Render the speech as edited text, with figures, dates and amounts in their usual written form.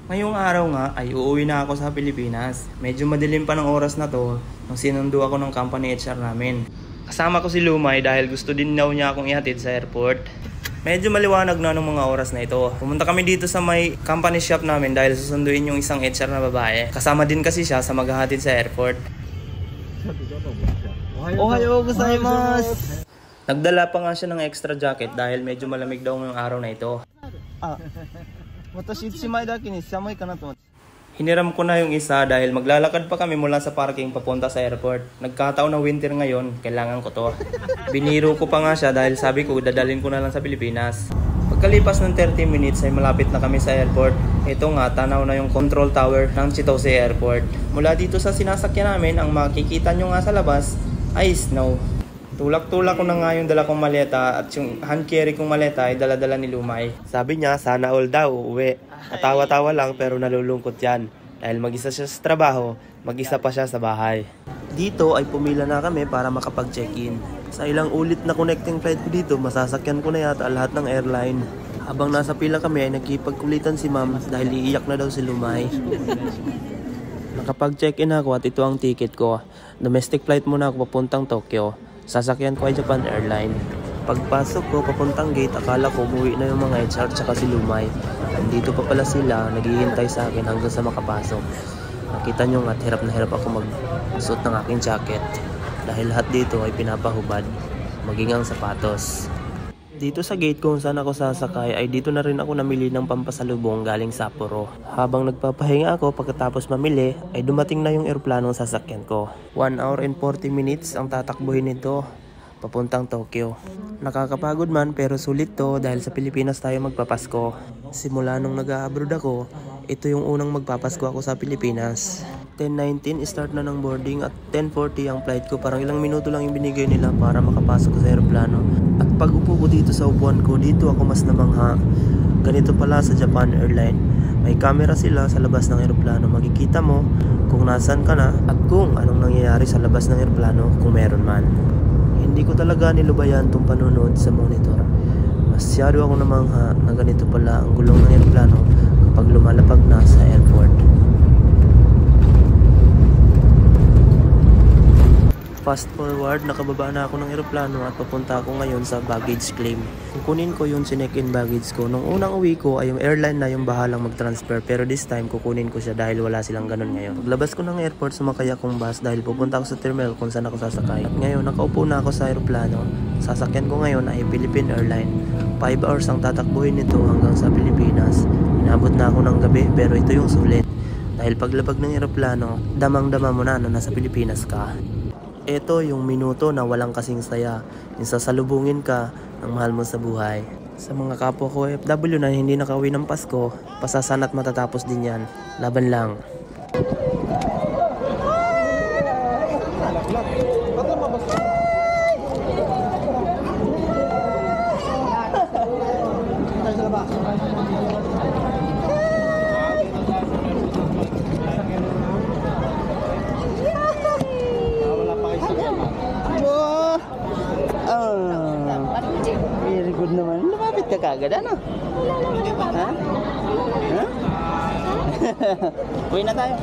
Ngayong araw nga ay uuwi na ako sa Pilipinas. Medyo madilim pa ng oras na to nung sinundo ako ng company HR namin. Kasama ko si Lumay dahil gusto din daw niya akong ihatid sa airport. Medyo maliwanag na ng mga oras na ito. Pumunta kami dito sa may company shop namin dahil susunduin yung isang HR na babae. Kasama din kasi siya sa maghahatid sa airport. Ohayo gozaimasu! Nagdala pa nga siya ng extra jacket dahil medyo malamig daw ngayong araw na ito. Hiniram ko na yung isa dahil maglalakad pa kami mula sa parking papunta sa airport. Nagkataon na winter ngayon, kailangan ko to. Biniro ko pa nga siya dahil sabi ko dadalhin ko na lang sa Pilipinas. Pagkalipas ng 30 minutes ay malapit na kami sa airport. Ito nga, tanaw na yung control tower ng Chitose Airport. Mula dito sa sinasakyan namin, ang makikita nyo nga sa labas ay snow. Tulak-tulak ko na nga yung dala kong maleta at yung hand carry kong maleta ay dala-dala ni Lumay. Sabi niya, sana all daw uuwi. Katawa-tawa lang pero nalulungkot yan. Dahil mag-isa siya sa trabaho, mag-isa pa siya sa bahay. Dito ay pumila na kami para makapag-check-in. Sa ilang ulit na connecting flight ko dito, masasakyan ko na yata lahat ng airline. Habang nasa pila kami ay nagkipagkulitan si ma'am dahil iiyak na daw si Lumay. Nakapag-check-in ako at ito ang ticket ko. Domestic flight muna ako papuntang Tokyo. Sasakyan ko ay Japan Airline. Pagpasok ko papuntang gate, akala ko umuwi na yung mga HR tsaka si Lumay. Nandito pa pala sila, naghihintay sa akin hanggang sa makapasok. Nakita nyo nga, hirap na hirap ako magsuot ng aking jacket. Dahil lahat dito ay pinapahubad, maging ang sapatos. Dito sa gate kung saan ako sasakay ay dito na rin ako namili ng pampasalubong galing Sapporo. Habang nagpapahinga ako pagkatapos mamili ay dumating na yung eroplanong sasakyan ko. 1 hour and 40 minutes ang tatakbuhin nito papuntang Tokyo. Nakakapagod man pero sulit to dahil sa Pilipinas tayo magpapasko. Simula nung nag-a-abroad ako, ito yung unang magpapasko ako sa Pilipinas. 10:19 start na ng boarding at 10:40 ang flight ko. Parang ilang minuto lang yung binigay nila para makapasok ko sa aeroplano. At pag upo ko dito sa upuan ko, dito ako mas namangha. Ganito pala sa Japan Airline. May camera sila sa labas ng aeroplano. Makikita mo kung nasan ka na at kung anong nangyayari sa labas ng aeroplano kung meron man. Hindi ko talaga nilubayan itong panonood sa monitor. Masyado ako namangha na ganito pala ang gulong ng aeroplano kapag lumalapag na sa airport. Fast forward, nakababa na ako ng eroplano at papunta ako ngayon sa baggage claim. Kukunin ko yung chinek-in baggage ko. Nung unang uwi ko ay yung airline na yung bahalang mag-transfer pero this time kukunin ko siya dahil wala silang ganun ngayon. Paglabas ko ng airport, sumakay akong bus dahil pupunta ako sa terminal kung saan ako sasakay. At ngayon, nakaupo na ako sa aeroplano. Sasakyan ko ngayon ay Philippine Airline. 5 hours ang tatakbuhin nito hanggang sa Pilipinas. Inabot na ako ng gabi pero ito yung sulit. Dahil paglabag ng eroplano, damang-dama mo na nasa Pilipinas ka. Ito yung minuto na walang kasing saya. Yung sasalubungin ka ng mahal mo sa buhay. Sa mga kapwa ko OFW na hindi nakauwi ng Pasko, pasasana't matatapos din yan. Laban lang. Very good naman. Lumapit ka kagad, ano? Ha? Ha? Uwi na tayo.